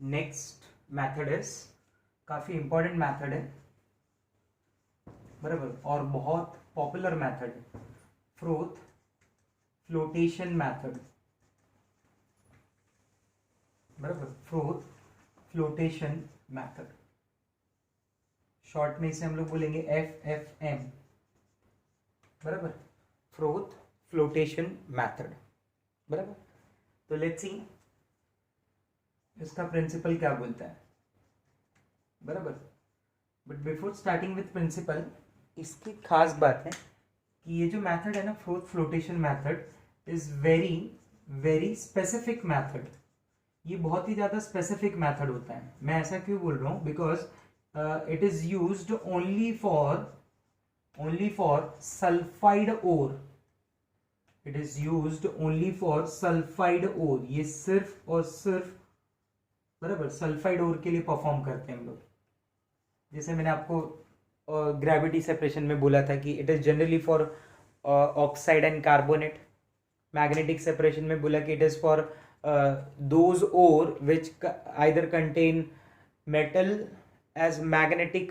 Next method is काफ़ी important method है, बराबर, और बहुत पॉपुलर मैथड है, फ्रोथ फ्लोटेशन मैथड, बराबर, फ्रोथ फ्लोटेशन मैथड। शॉर्ट में इसे हम लोग बोलेंगे FFM, बराबर, फ्रोथ फ्लोटेशन मैथड, बराबर। तो लेट्स सी इसका प्रिंसिपल क्या बोलता है, बराबर। But before starting with principle, इसकी खास बात है कि ये जो मैथड है ना, froth flotation method, is very very specific method. ये बहुत ही ज्यादा स्पेसिफिक मैथड होता है। मैं ऐसा क्यों बोल रहा हूँ? Because it is used only for sulphide ore. It is used only for sulphide ore. ये सिर्फ और सिर्फ, बराबर, सल्फाइड ओर के लिए परफॉर्म करते हैं हम लोग। जैसे मैंने आपको ग्रेविटी सेपरेशन में बोला था कि it is generally for oxide and carbonate. Magnetic separation में बोला कि it is for those ore which either contain metal as magnetic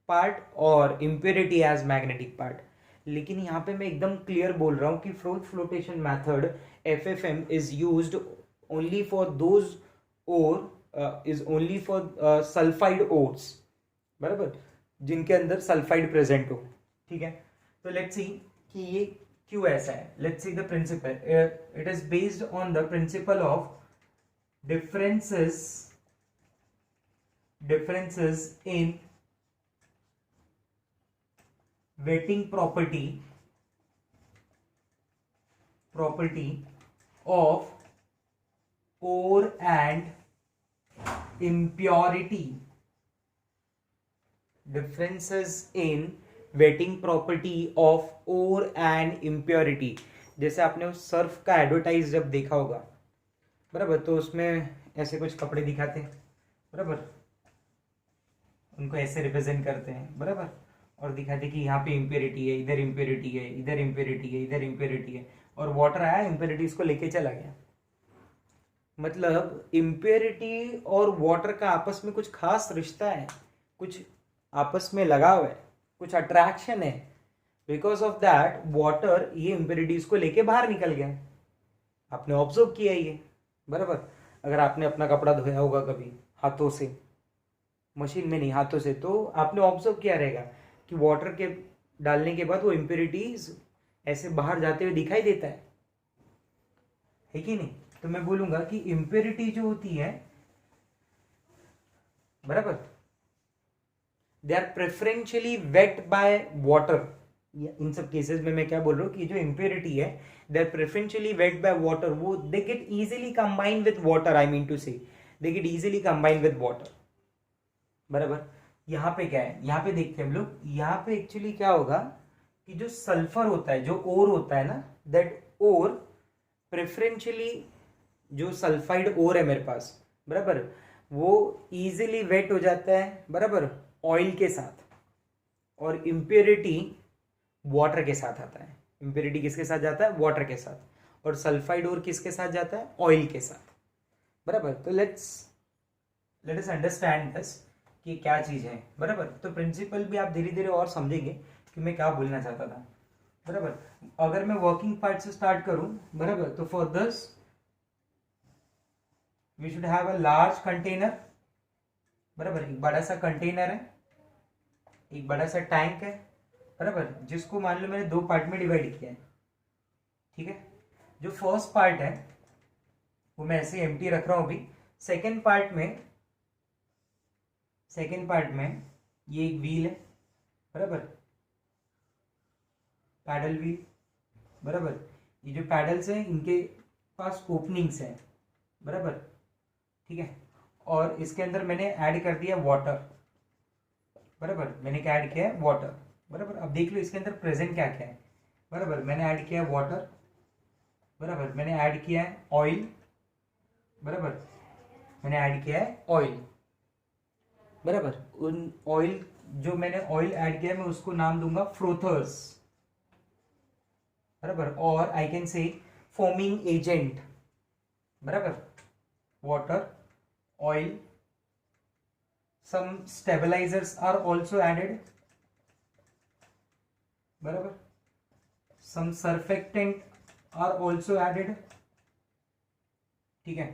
part और इम्प्योरिटी एज मैग्नेटिक पार्ट। लेकिन यहाँ पे मैं एकदम क्लियर बोल रहा हूँ कि froth flotation method FFM is used only for those ore, is only for sulphide ores, बराबर, जिनके अंदर सल्फाइड प्रेजेंट हो। ठीक है, तो लेट्स सी कि ये क्यों ऐसा है। Let's see the principle. It is based on the principle of differences in wetting property of ore and impurity. Differences in wetting property of ore and impurity. जैसे आपने उस सर्फ का एडवर्टाइज जब देखा होगा, बराबर, तो उसमें ऐसे कुछ कपड़े दिखाते हैं, बराबर, उनको ऐसे रिप्रेजेंट करते हैं, बराबर, और दिखाते कि यहाँ पे इम्प्योरिटी है, इधर इम्प्योरिटी है, इधर इम्प्योरिटी है, इधर इम्प्योरिटी है, और वाटर आया, इम्प्योरिटीज को लेके चला गया। मतलब इम्प्योरिटी और वाटर का आपस में कुछ खास रिश्ता है, कुछ आपस में लगाव है, कुछ अट्रैक्शन है। बिकॉज ऑफ दैट वाटर ये इम्प्योरिटीज को लेके बाहर निकल गया। आपने ऑब्जर्व किया ये, बराबर। अगर आपने अपना कपड़ा धोया होगा कभी हाथों से, मशीन में नहीं, हाथों से, तो आपने ऑब्जर्व किया रहेगा कि वाटर के डालने के बाद वो इम्प्योरिटीज ऐसे बाहर जाते हुए दिखाई देता है कि नहीं? तो मैं बोलूंगा कि इम्प्योरिटी जो होती है, बराबर, they are preferentially wet by water. इन सब केसेस में मैं क्या बोल रहा हूँ कि जो इम्प्योरिटी है, they are preferentially wet by water. वो they get easily combine with water, I mean to say they get easily combine with water, बराबर। यहाँ पे क्या है, यहाँ पे देखते हैं हम लोग, यहाँ पे एक्चुअली क्या होगा कि जो सल्फर होता है, जो ओर होता है ना, दैट ओर प्रेफरेंशियली, जो सल्फाइड ओर है मेरे पास, बराबर, वो इजीली वेट हो जाता है, बराबर, ऑयल के साथ, और इम्प्योरिटी वाटर के साथ आता है। इम्प्योरिटी किसके साथ जाता है? वाटर के साथ। और सल्फाइड ओर किसके साथ जाता है? ऑयल के साथ, बराबर। तो लेट अस अंडरस्टैंड दिस कि क्या चीज है, बराबर। तो प्रिंसिपल भी आप धीरे धीरे और समझेंगे कि मैं क्या बोलना चाहता था, बराबर। अगर मैं वर्किंग पार्ट से स्टार्ट करूं, बराबर, तो for this we should have a large container, बराबर। एक बड़ा सा कंटेनर है, एक बड़ा सा टैंक है, बराबर, जिसको मान लो मैंने 2 पार्ट में डिवाइड किया है। ठीक है, जो फर्स्ट पार्ट है वो मैं ऐसे एम्प्टी रख रहा हूं अभी। सेकेंड पार्ट में ये एक व्हील है, बराबर, पैडल व्हील, बराबर। ये जो पैडल्स हैं इनके पास ओपनिंग्स हैं, बराबर, ठीक है। और इसके अंदर मैंने ऐड कर दिया वाटर, बराबर, मैंने क्या ऐड किया है? वाटर, बराबर। अब देख लो इसके अंदर प्रेजेंट क्या क्या है, बराबर। मैंने ऐड किया है वाटर, बराबर, मैंने ऐड किया है ऑयल, बराबर, मैंने ऐड किया है ऑयल, बराबर। उन ऑयल, जो मैंने ऑयल ऐड किया है, मैं उसको नाम दूंगा फ्रोथर्स, बराबर, और I can say foaming agent, बराबर, water, oil, some stabilizers are also added, बराबर, some surfactant are also added, ठीक है,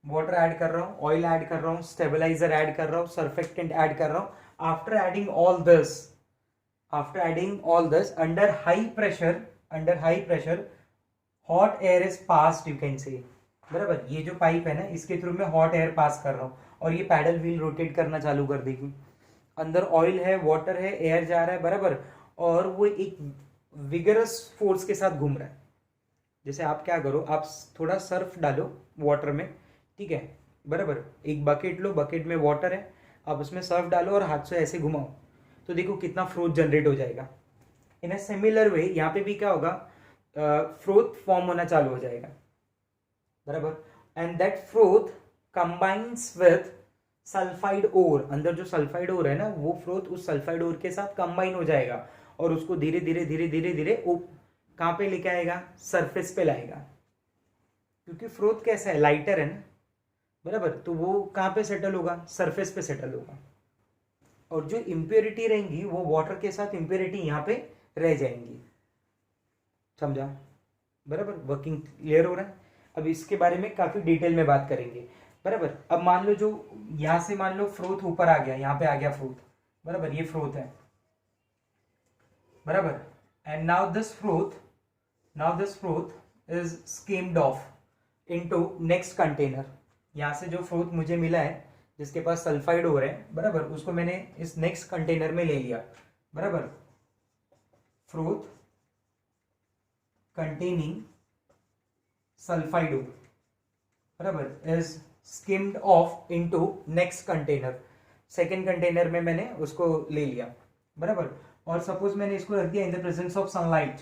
वाटर ऐड कर रहा हूं, ऑयल ऐड कर रहा हूं, स्टेबलाइजर ऐड कर रहा हूं, सर्फेक्टेंट ऐड कर रहा हूं. After adding all this under high pressure hot air is passed, you can say, बराबर. ये जो पाइप है ना, इसके थ्रू मैं हॉट एयर पास कर रहा हूं और ये पैडल व्हील रोटेट करना चालू कर देगी. अंदर ऑयल है, वाटर है, एयर जा रहा है, बराबर, और वो एक विगरस फोर्स के साथ घूम रहा है. जैसे आप क्या करो, आप थोड़ा सर्फ डालो वाटर में, ठीक है, बराबर. एक बकेट लो, बकेट में वाटर है, आप उसमें सर्फ डालो और हाथ से ऐसे घुमाओ, तो देखो कितना फ्रोथ जनरेट हो जाएगा. इन अ सिमिलर वे यहाँ पे भी क्या होगा, फ्रोथ फॉर्म होना चालू हो जाएगा, बराबर. And that froth combines with sulphide ore. अंदर जो सल्फाइड ओर है ना, वो फ्रोथ उस सल्फाइड ओर के साथ कंबाइन हो जाएगा और उसको धीरे धीरे कहाँ पे लेके आएगा, सरफेस पे लाएगा. क्योंकि फ्रोथ कैसा है, लाइटर है ना, बराबर, तो वो कहाँ पे सेटल होगा, सरफेस पे सेटल होगा. और जो इम्प्योरिटी रहेंगी वो वाटर के साथ इम्प्योरिटी यहाँ पे रह जाएंगी. समझा, बराबर. वर्किंग क्लियर हो रहा है. अब इसके बारे में काफी डिटेल में बात करेंगे, बराबर. अब मान लो जो यहां से मान लो फ्रोथ ऊपर आ गया, यहाँ पे आ गया फ्रोथ, बराबर, ये फ्रोथ है, बराबर. And now this froth is schemed of into next container. यहां से जो फ्रोथ मुझे मिला है, जिसके पास सल्फाइड हो रहे हैं, बराबर, उसको मैंने इस नेक्स्ट कंटेनर में ले लिया, बराबर. फ्रोथ कंटेनिंग सल्फाइड ओर, बराबर, is skimmed off into next container. Second container में मैंने उसको ले लिया, बराबर. और सपोज मैंने इसको रख दिया इन द प्रेजेंस ऑफ सनलाइट.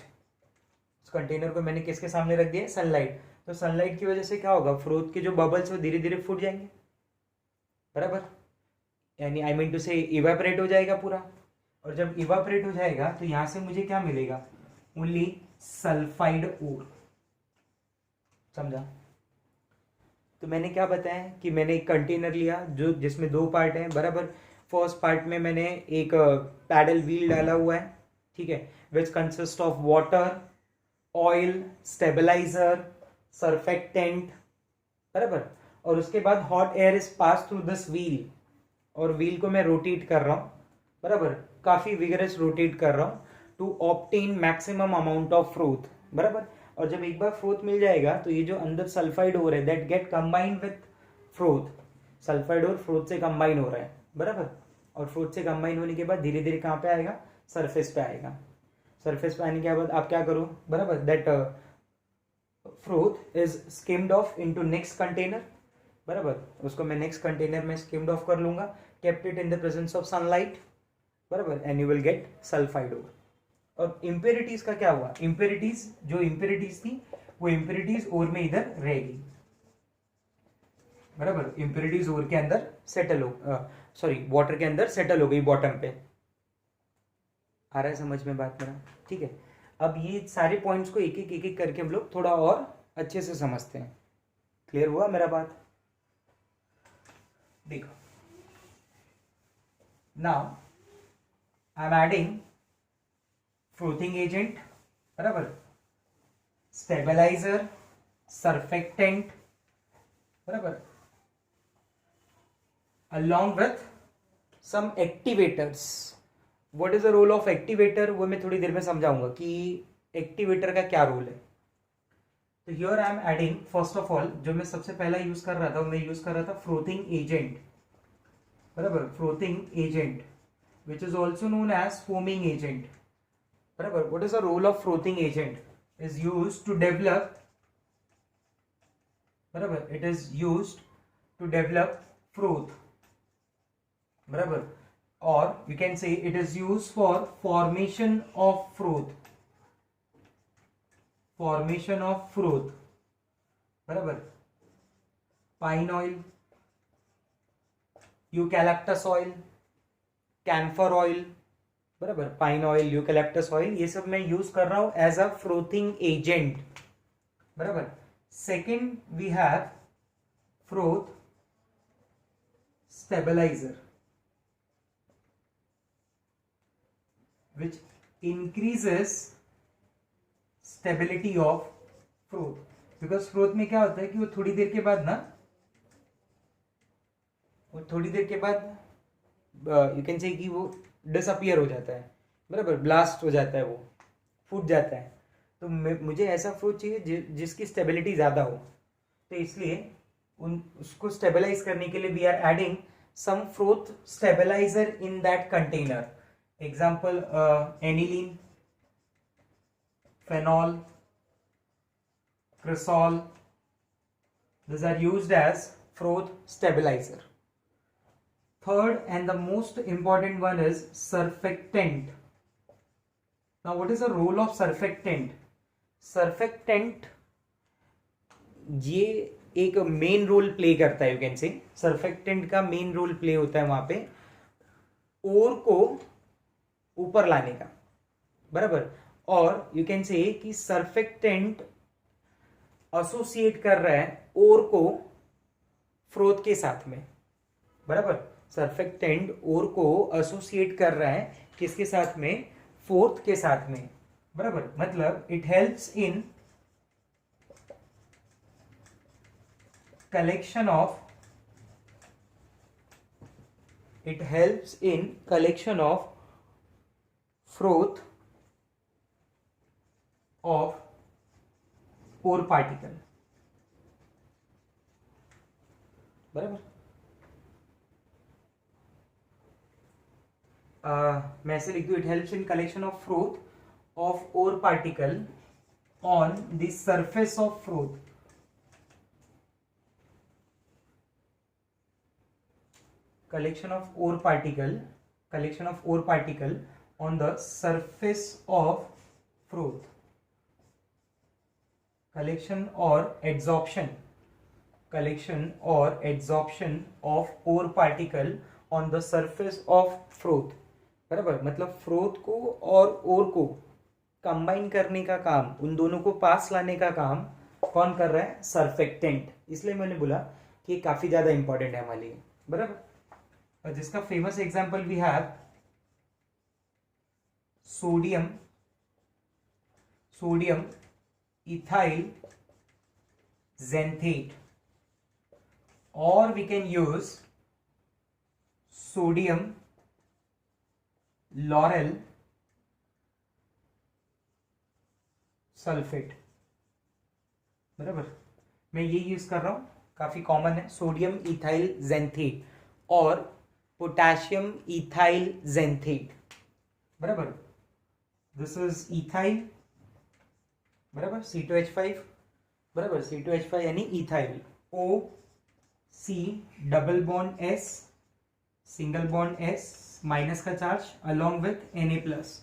उस कंटेनर को मैंने किसके सामने रख दिया, सनलाइट. तो सनलाइट की वजह से क्या होगा, फ्रोथ के जो बबल्स वो धीरे धीरे फूट जाएंगे, बराबर. यानी आई मीन टू से इवेपोरेट हो जाएगा पूरा. और जब इवेपोरेट हो जाएगा तो यहां से मुझे क्या मिलेगा, ओनली सल्फाइड ओर. समझा. तो मैंने क्या बताया कि मैंने एक कंटेनर लिया जो जिसमें दो पार्ट हैं, बराबर. फर्स्ट पार्ट में मैंने एक पैडल व्हील डाला हुआ है, ठीक है, which consist of water, oil, stabiliser, surfactant, बराबर. और उसके बाद hot air is pass through this wheel, और व्हील को मैं रोटेट कर रहा हूं, बराबर, काफी विगरस रोटेट कर रहा हूं to obtain maximum amount of froth, बराबर. और जब एक बार फ्रोथ मिल जाएगा तो ये जो अंदर सल्फाइड हो रहा है that get combined with froth. Sulphide और फ्रोथ से कंबाइन हो रहा है, बराबर. और फ्रोथ से कंबाइन होने के बाद धीरे धीरे कहाँ पे आएगा, सरफेस पे आएगा. सरफेस पे आने के बाद आप क्या करो, बराबर, that froth is skimmed off into next container, बराबर. उसको मैं नेक्स्ट कंटेनर में स्किम्ड ऑफ कर लूंगा, kept it in the presence of sunlight, बराबर, and you will get sulphide ore. और इम्प्योरिटीज का क्या हुआ, जो इम्प्योरिटीज थी वो इम्प्योरिटीज ओर में इधर रहेगी, बराबर. इम्प्योरिटीज ओर के अंदर सेटल हो, सॉरी वाटर के अंदर सेटल हो गई बॉटम पे. आ रहा है समझ में बात मेरा, ठीक है. अब ये सारे पॉइंट्स को एक एक करके हम लोग थोड़ा और अच्छे से समझते हैं. क्लियर हुआ मेरा बात. देखो, now I am adding frothing agent, बराबर, स्टेबलाइजर, सर्फेक्टेंट, बराबर, along with some activators. What is the role of activator, वो मैं थोड़ी देर में समझाऊंगा कि एक्टिवेटर का क्या रोल है. तो here I am adding, first of all जो मैं सबसे पहला यूज कर रहा था, मैं यूज कर रहा था फ्रोथिंग एजेंट, बराबर. Frothing agent which is also known as foaming agent, बराबर. What is the role of frothing agent, is use to develop, बराबर, it is use to develop froth, बराबर. और you can say it is used for formation of froth, बराबर. Pine oil, eucalyptus oil, camphor oil, बराबर. Pine oil, eucalyptus oil, ये सब मैं use कर रहा हूं एज अ फ्रोथिंग एजेंट, बराबर. Second we have froth stabilizer which increases stability of froth. Because froth में क्या होता है कि वो थोड़ी देर के बाद यू कैन से कि वो डिसअपियर हो जाता है, बराबर, ब्लास्ट हो जाता है, वो फूट जाता है. तो मुझे ऐसा फ्रोथ चाहिए जिसकी स्टेबिलिटी ज़्यादा हो. तो इसलिए उसको स्टेबलाइज करने के लिए we are adding some froth stabiliser in that container. Example aniline, phenol, cresol. These are used as froth stabilizer. Third and the most important one is surfactant. Now what is the role of surfactant? Surfactant ये एक main role play करता है. You can say surfactant का main role play होता है वहां पे ओर को ऊपर लाने का, बराबर. और यू कैन से कि सर्फेक्टेंट एसोसिएट कर रहा है ओर को फ्रोथ के साथ में, बराबर. सर्फेक्टेंट ओर को एसोसिएट कर रहा है किसके साथ में? फोर्थ के साथ में, बराबर. मतलब it helps in collection of froth of pore particle, बराबर. मैं ऐसे लिख दूं, it helps in collection of froth of ore particle on the surface of froth. collection of ore particle on the surface of froth. collection or adsorption of ore particle on the surface of froth, बराबर. मतलब froth को और ओर को combine करने का काम, उन दोनों को पास लाने का काम कौन कर रहा है? सर्फेक्टेंट. इसलिए मैंने बोला कि ये काफी ज्यादा इंपॉर्टेंट है हमारे लिए, बराबर. और जिसका famous example we have sodium ethyl xanthate, और we can use sodium lauryl sulphate, बराबर. मैं ये यूज कर रहा हूं, काफी कॉमन है. सोडियम इथाइल xanthate और पोटेशियम इथाइल xanthate, बराबर. दिस इज इथाइल, बराबर, C2H5, बराबर. C2H5 यानी ethyl. O C double bond S, single bond S, minus का charge along with Na plus,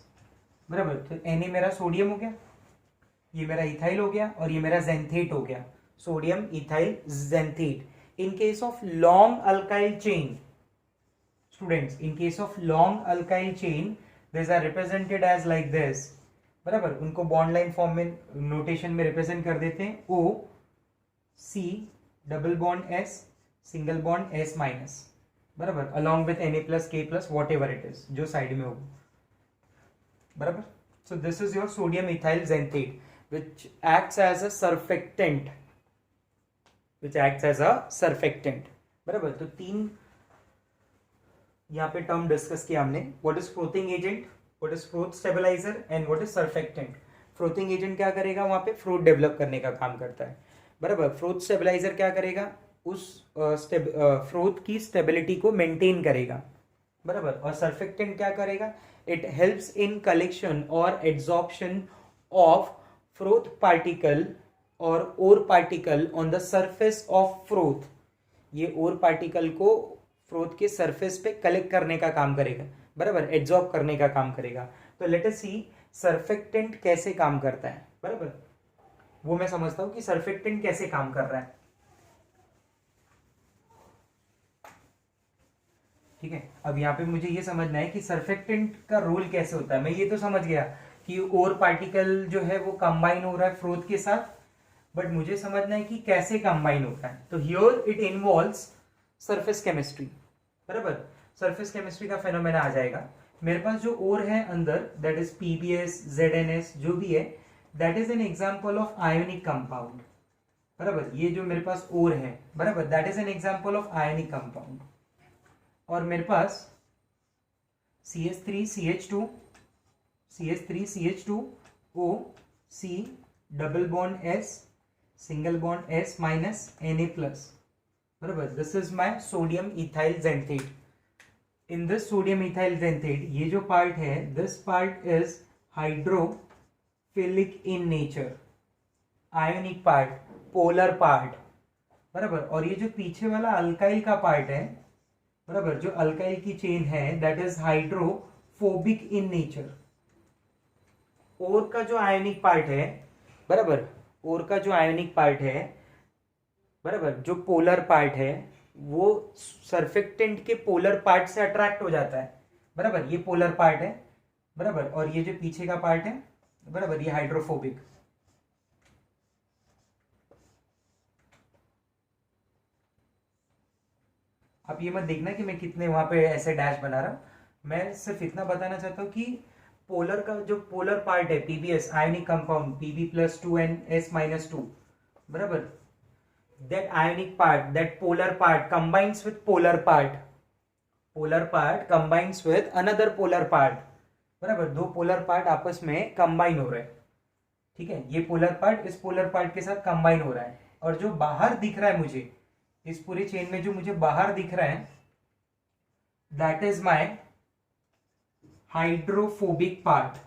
बराबर. तो Na मेरा सोडियम हो गया, ये मेरा इथाइल हो गया, और ये मेरा xanthate हो गया. Sodium ethyl xanthate. In case of long alkyl chain, students, in case of long alkyl chain, these are represented as like this, बराबर. उनको बॉन्ड लाइन फॉर्म में नोटेशन में रिप्रेजेंट कर देते हैं. O C double bond S, single bond S minus, बराबर, along with Na plus K plus whatever it is, जो side में होगा, बराबर. So this is your sodium ethyl xanthate which acts as a surfactant, बराबर. तो तीन यहाँ पे टर्म डिस्कस किया हमने. What is frothing agent, what is froth stabiliser and what is surfactant. Frothing agent क्या करेगा? वहां पे फ्रोथ डेवलप करने का काम करता है, बराबर. फ्रोथ स्टेबलाइजर क्या करेगा? उस फ्रोथ की स्टेबिलिटी को मेंटेन करेगा, बराबर. और सर्फेक्टेंट क्या करेगा? इट हेल्प्स इन कलेक्शन और एड्सॉर्प्शन ऑफ फ्रोथ पार्टिकल और ore particle on the surface of froth. ये ओर पार्टिकल को फ्रोथ के सरफेस पे कलेक्ट करने का काम करेगा, बराबर, एड्सॉर्ब करने का काम करेगा. तो लेट अस सी सर्फेक्टेंट कैसे काम करता है, बराबर. वो मैं समझता हूं कि सर्फेक्टेंट कैसे काम कर रहा है. ठीक है. अब यहाँ पे मुझे ये समझना है कि सर्फेक्टेंट का रोल कैसे होता है. मैं ये तो समझ गया कि ओर पार्टिकल जो है वो कंबाइन हो रहा है फ्रोथ के साथ, बट मुझे समझना है कि कैसे कंबाइन होता है. तो here it involves surface chemistry. बराबर, सरफेस केमिस्ट्री का फेनोमेना आ जाएगा। मेरे पास जो ओर है अंदर, दैट इज पीबीएस, जेडएनएस, जो भी है, that is an example of ionic compound. बराबर, ये जो मेरे पास ओर है, बराबर, that is an example of ionic compound. और मेरे पास CH3CH2, CH3CH2O, C, double bond S, single bond S minus Na plus. बराबर, this is my sodium ethyl xanthate. In this sodium ethyl xanthate, ये जो part है, this part is hydrophilic in nature, ionic part, polar part. बराबर, और ये जो पीछे वाला अल्काइल का पार्ट है, बराबर, जो अल्काइल की चेन है, that is hydrophobic in nature. Ore का जो आयोनिक पार्ट है, बराबर, ओर का जो आयोनिक पार्ट है, बराबर, जो पोलर पार्ट है, वो सर्फेक्टेंट के पोलर पार्ट से अट्रैक्ट हो जाता है। बराबर, ये पोलर पार्ट है, बराबर, और ये जो पीछे का पार्ट है, बराबर, ये हाइड्रोफोबिक। आप ये मत देखना कि मैं कितने वहां पे ऐसे डैश बना रहा हूं, मैं सिर्फ इतना बताना चाहता हूं कि पोलर का जो पोलर पार्ट है, PBS, ionic compound, Pb+2n S-2, बराबर, that ionic part, that polar part combines with polar part, polar part combines with another polar part। बराबर, दो पोलर पार्ट आपस में कंबाइन हो रहे हैं। ठीक है, ये पोलर पार्ट इस पोलर पार्ट के साथ कंबाइन हो रहा है, और जो बाहर दिख रहा है मुझे, इस पूरी चेन में जो मुझे बाहर दिख रहा है, that is my hydrophobic part.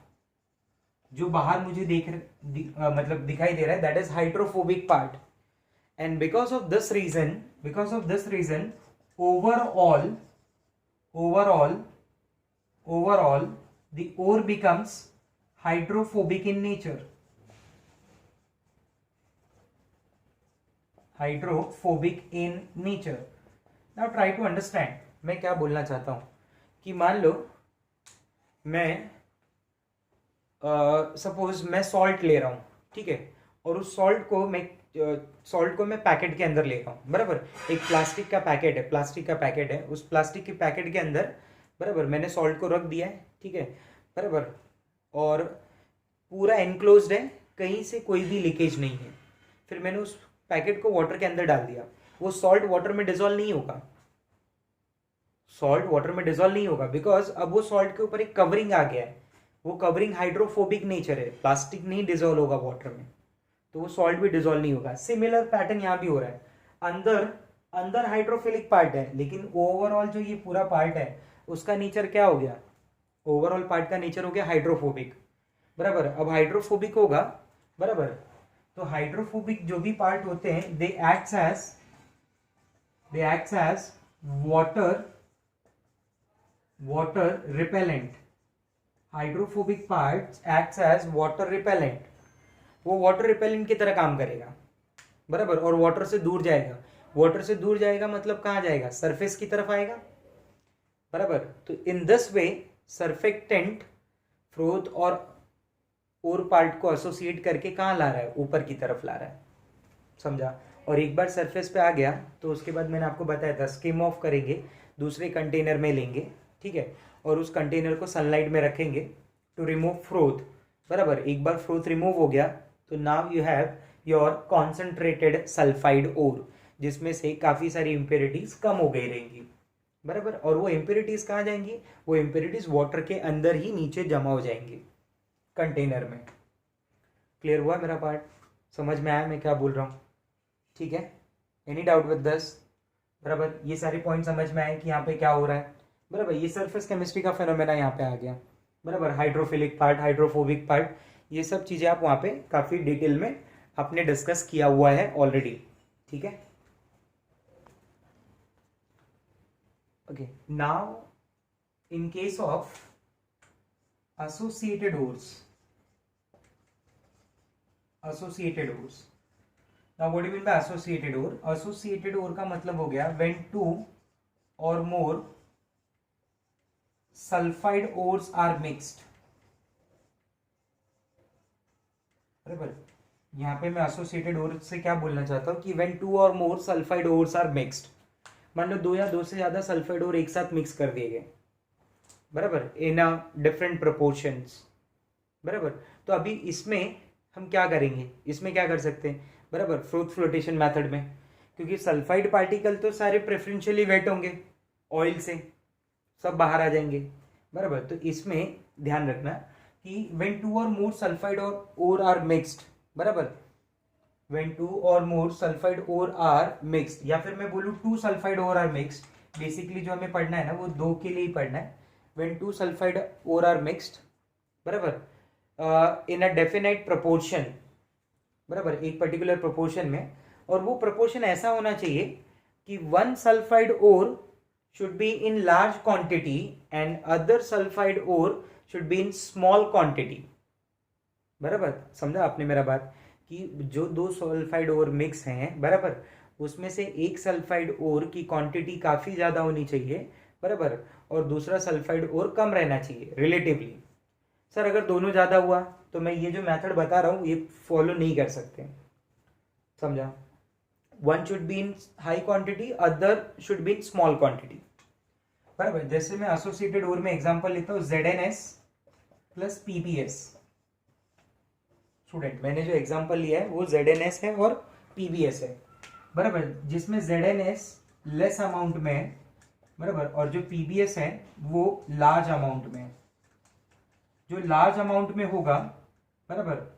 जो बाहर मुझे मतलब दिखाई दे रहा है, that is hydrophobic part. And because of this reason, overall, the ore becomes hydrophobic in nature. Hydrophobic in nature. Now try to understand. मैं क्या बोलना चाहता हूं कि मान लो मैं सपोज मैं सॉल्ट ले रहा हूं, ठीक है, और उस सॉल्ट को मैं पैकेट के अंदर ले रहा हूँ। बराबर, एक प्लास्टिक का पैकेट है, उस प्लास्टिक के पैकेट के अंदर, बराबर, मैंने सॉल्ट को रख दिया है, ठीक है, बराबर, और पूरा एनक्लोज्ड है, कहीं से कोई भी लीकेज नहीं है। फिर मैंने उस पैकेट को वाटर के अंदर डाल दिया, वो सॉल्ट वाटर में डिजोल्व नहीं होगा, बिकॉज अब वो सॉल्ट के ऊपर एक कवरिंग आ गया है, वो कवरिंग हाइड्रोफोबिक नेचर है, प्लास्टिक नहीं डिजोल्व होगा वाटर में, तो वो सॉल्ट भी डिजोल्व नहीं होगा। सिमिलर पैटर्न यहां भी हो रहा है, अंदर हाइड्रोफिलिक पार्ट है, लेकिन ओवरऑल जो ये पूरा पार्ट है, उसका नेचर क्या हो गया, ओवरऑल पार्ट का नेचर हो गया हाइड्रोफोबिक। बराबर, अब हाइड्रोफोबिक होगा, बराबर, तो हाइड्रोफोबिक जो भी पार्ट होते हैं, they acts as water repellent. Hydrophobic part acts as water repellent, वो वाटर रिपेलेंट की तरह काम करेगा। बराबर, और वाटर से दूर जाएगा, मतलब कहां जाएगा, सरफेस की तरफ आएगा। बराबर, तो in this way surfactant froth और पार्ट को एसोसिएट करके कहां ला रहा है, ऊपर की तरफ ला रहा है। समझा। और एक बार सरफेस पे आ गया तो उसके बाद मैंने आपको बताया था, स्किम ऑफ करेंगे, दूसरे कंटेनर में लेंगे, ठीक है, और उस कंटेनर को सनलाइट में रखेंगे टू रिमूव फ्रोथ। बराबर, एक बार फ्रोथ रिमूव हो गया तो now you have your concentrated sulphide ore, जिसमें से काफ़ी सारी इम्प्योरिटीज कम हो गई रहेंगी। बराबर, और वो इम्प्योरिटीज कहाँ जाएंगी, वो इम्प्योरिटीज वाटर के अंदर ही नीचे जमा हो जाएंगी कंटेनर में। क्लियर हुआ मेरा पार्ट, समझ में आया मैं क्या बोल रहा हूँ, ठीक है, एनी डाउट विद दिस। बराबर, ये सारे पॉइंट समझ में आए कि यहाँ पे क्या हो रहा है। बराबर, ये सरफेस केमिस्ट्री का फेनोमेना यहाँ पे आ गया। बराबर, हाइड्रोफिलिक पार्ट, हाइड्रोफोबिक पार्ट, ये सब चीज़ें आप वहाँ पे काफ़ी डिटेल में आपने डिस्कस किया हुआ है ऑलरेडी, ठीक है। Okay, now in case of associated ores, now what do you mean by associated ore? Associated ore का मतलब हो गया when two or more sulfide ores are mixed। बराबर, यहाँ पे मैं associated ore से क्या बोलना चाहता हूँ कि when two or more sulfide ores are mixed, मान लो 2 या 2 से ज्यादा सल्फाइड और एक साथ मिक्स कर दिए गए, बराबर, इन अ डिफरेंट प्रोपोर्शंस, बराबर। तो अभी इसमें हम क्या करेंगे, इसमें क्या कर सकते हैं, बराबर, फ्लोटेशन मेथड में, क्योंकि सल्फाइड पार्टिकल तो सारे प्रेफरेंशियली वेट होंगे ऑयल से, सब बाहर आ जाएंगे, बराबर। तो इसमें ध्यान रखना कि व्हेन 2 और मोर सल्फाइड और ओर आर मिक्स्ड, बराबर, व्हेन 2 और more sulphide ore are mixed, या फिर मैं बोलूं 2 sulphide ore are mixed, basically जो हमें पढ़ना है ना वो 2 के लिए ही पढ़ना है। When 2 sulphide ore are mixed, बराबर, इन अ डेफिनेट प्रोपोर्शन, बराबर, एक पर्टिकुलर प्रोपोर्शन में, और वो प्रोपोर्शन ऐसा होना चाहिए कि 1 sulphide ore should be in large quantity and other sulfide ore should be in small quantity, बराबर, समझा आपने मेरा बात, कि जो 2 सल्फाइड ओर मिक्स हैं, बराबर, उसमें से एक सल्फाइड ओर की क्वांटिटी काफी ज्यादा होनी चाहिए, बराबर, और दूसरा सल्फाइड ओर कम रहना चाहिए रिलेटिवली। सर अगर दोनों ज्यादा हुआ तो मैं ये जो मेथड बता रहा हूं ये फॉलो नहीं कर सकते, समझा। One should be in high quantity, other should be in small quantity, बराबर। जैसे मैं एसोसिएटेड ओर में एग्जांपल लेता हूं ZnS प्लस PbS। स्टूडेंट मैंने जो एग्जांपल लिया है वो ZnS है और PbS है, बराबर, जिसमें ZnS लेस अमाउंट में है, बराबर, और जो PbS है वो लार्ज अमाउंट में है। जो लार्ज अमाउंट में होगा, बराबर,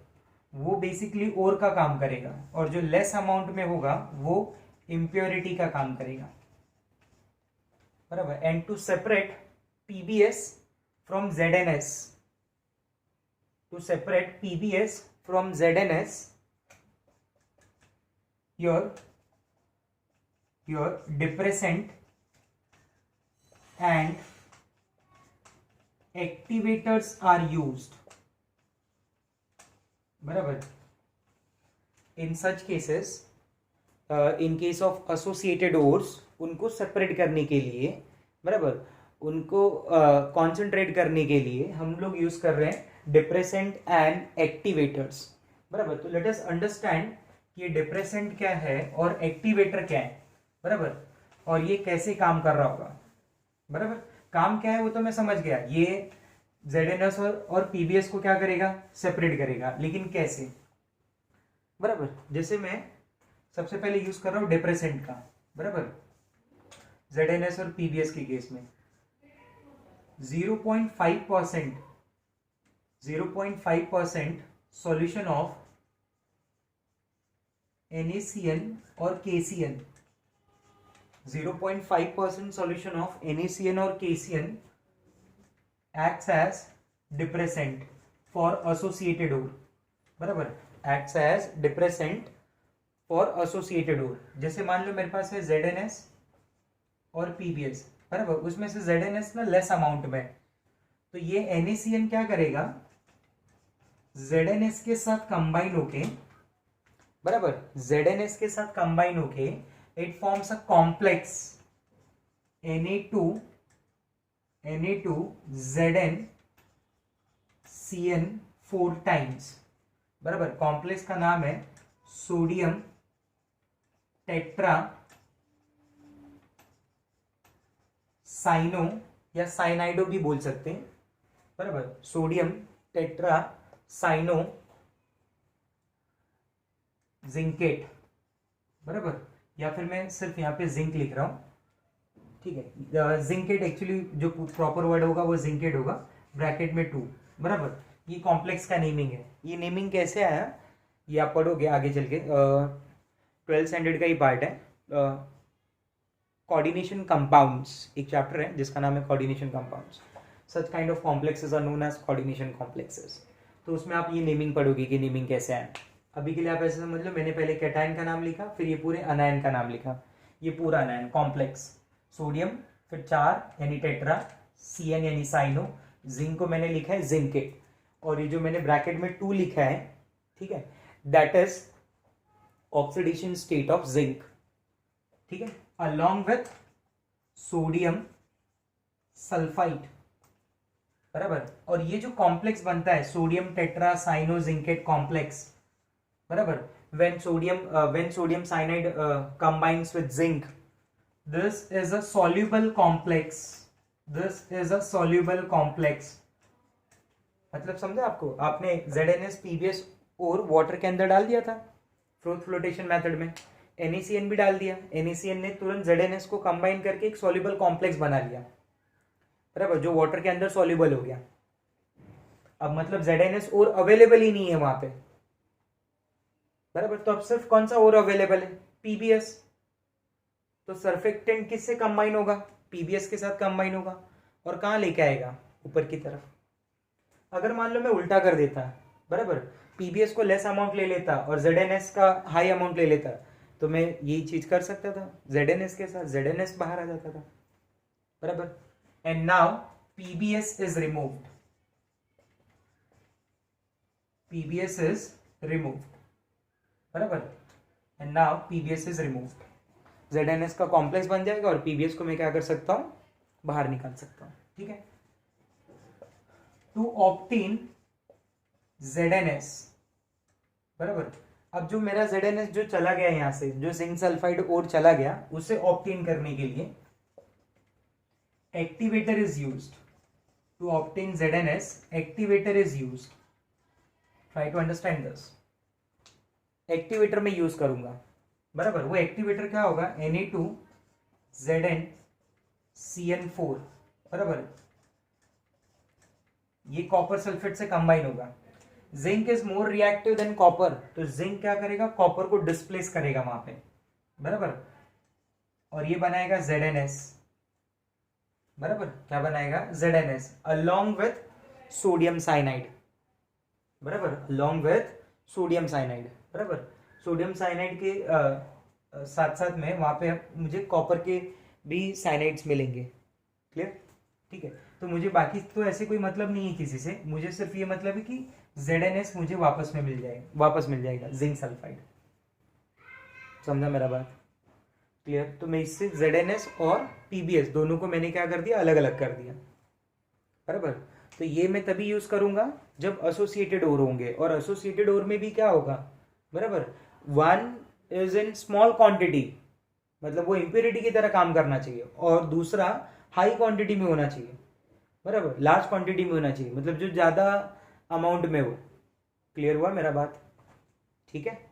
वो बेसिकली ओर का काम करेगा, और जो लेस अमाउंट में होगा वो इम्प्योरिटी का काम करेगा, बराबर। And to separate PbS from ZnS, to separate PbS from ZnS, your depressant and activators are used, बराबर। in such cases, in case of associated ores, उनको सेपरेट करने के लिए, बराबर, उनको कॉन्सेंट्रेट करने के लिए हम लोग यूज कर रहे हैं डिप्रेसेंट एंड एक्टिवेटर्स, बराबर। तो लेट अस अंडरस्टैंड कि ये डिप्रेसेंट क्या है और एक्टिवेटर क्या है, बराबर, और ये कैसे काम कर रहा होगा, बराबर। काम क्या है वो तो मैं समझ गया, ये ZnS और PbS को क्या करेगा, सेपरेट करेगा, लेकिन कैसे, बराबर। जैसे मैं सबसे पहले यूज कर रहा हूं डिप्रेसेंट का, बराबर, ZnS और PbS के केस में 0.5% सॉल्यूशन ऑफ NaCN और KCN, 0.5% solution of NaCN or KCN acts as depressant for associated ore, बराबर, acts as depressant for associated ore। जैसे मान लो मेरे पास है ZnS और PbS, बराबर, उसमें से ZnS ना लेस अमाउंट में, तो ये NaCN क्या करेगा, ZnS के साथ कंबाइन होके, बराबर, ZnS के साथ कंबाइन होके it forms a complex Na2Zn Cn 4 times, बराबर। कॉम्प्लेक्स का नाम है सोडियम टेट्रा साइनो या साइनाइडो भी बोल सकते हैं, बराबर, सोडियम टेट्रा साइनो जिंकेट, बराबर, या फिर मैं सिर्फ यहाँ पे जिंक लिख रहा हूं, ठीक है। जिंकेट एक्चुअली जो प्रॉपर वर्ड होगा वो जिंकेट होगा, ब्रैकेट में 2, बराबर। ये कॉम्प्लेक्स का नेमिंग है। ये नेमिंग कैसे आया ये आप पढ़ोगे आगे चल के, 12th स्टैंडर्ड का ही पार्ट है। कोऑर्डिनेशन कंपाउंड्स एक चैप्टर है जिसका नाम है coordination compounds. Such kind of complexes are known as coordination complexes. तो उसमें आप ये नेमिंग पढ़ोगे कि नेमिंग कैसे है। अभी के लिए आप ऐसे समझ लो, मैंने पहले कैटायन का नाम लिखा, फिर ये पूरे अनायन का नाम लिखा। ये पूरा अनायन कॉम्प्लेक्स, सोडियम, फिर 4 यानी टेट्रा, Cn यानी साइनो, जिंक को मैंने लिखा है जिंकेट, और ये जो मैंने ब्रैकेट में 2 लिखा है, ठीक है, that is oxidation state of zinc, ठीक है, अलॉन्ग विथ सोडियम सल्फाइड, बराबर। और ये जो कॉम्प्लेक्स बनता है sodium tetra cyano zincate complex, बराबर, when sodium cyanide combines with zinc, this is a soluble complex, this is a soluble complex. मतलब समझा आपको, आपने ZnS PbS और वाटर के अंदर डाल दिया था फ्रूट फ्लोटेशन मेथड में, NaCN भी डाल दिया, NaCN ने तुरंत ZnS को कंबाइन करके एक सॉल्यूबल कॉम्प्लेक्स बना लिया, बराबर, जो वाटर के अंदर सॉल्यूबल हो गया। अब मतलब ZnS और अवेलेबल ही नहीं है वहां पे, बराबर, तो अब सिर्फ कौन सा और अवेलेबल है, PbS। तो सर्फेक्टेंट किससे कंबाइन होगा, PbS के साथ कंबाइन होगा, और कहां लेके आएगा, ऊपर की तरफ। अगर मान लो मैं उल्टा कर देता, बराबर, PbS को लेस अमाउंट ले लेता और ZnS का हाई अमाउंट ले लेता, तो मैं यही चीज कर सकता था, ZnS के साथ ZnS बाहर आ जाता था, बराबर। And now PbS is removed, PbS is removed, बराबर, and now PbS is removed. ZnS का कॉम्प्लेक्स बन जाएगा और PbS को मैं क्या कर सकता हूं, बाहर निकाल सकता हूं, ठीक है। टू ऑब्टेन ZnS, बराबर, अब जो मेरा ZnS जो चला गया यहां से, जो जिंक सल्फाइड और चला गया, उसे ऑब्टेन करने के लिए activator is used. To obtain ZnS, activator is used. Try to understand this. Activator में यूज करूंगा, बराबर, वो एक्टिवेटर क्या होगा, Na2ZnCN4, बराबर, ये कॉपर सल्फेट से कंबाइन होगा। Zinc is more reactive than copper, तो जिंक क्या करेगा, कॉपर को डिस्प्लेस करेगा वहां पे, बराबर, और ये बनाएगा ZnS, बराबर, क्या बनाएगा, ZnS along with sodium cyanide, बराबर, अलोंग विथ सोडियम साइनाइड, बराबर। सोडियम साइनाइड के साथ साथ में वहां पे मुझे कॉपर के भी साइनाइड्स मिलेंगे, क्लियर, ठीक है। तो मुझे बाकी तो ऐसे कोई मतलब नहीं है किसी से, मुझे सिर्फ ये मतलब है कि ZnS मुझे वापस मिल जाएगा जिंक सल्फाइड। समझा मेरा बात, क्लियर। तो मैं इससे ZnS और PbS दोनों को मैंने क्या कर दिया, अलग अलग कर दिया, बराबर। तो ये मैं तभी यूज करूंगा जब एसोसिएटेड ओर होंगे, और एसोसिएटेड ओर में भी क्या होगा, बराबर, one is in small quantity, मतलब वो इंप्योरिटी की तरह काम करना चाहिए, और दूसरा हाई क्वांटिटी में होना चाहिए, बराबर, लार्ज क्वांटिटी में होना चाहिए, मतलब जो ज्यादा अमाउंट में हो। क्लियर हुआ मेरा बात, ठीक है।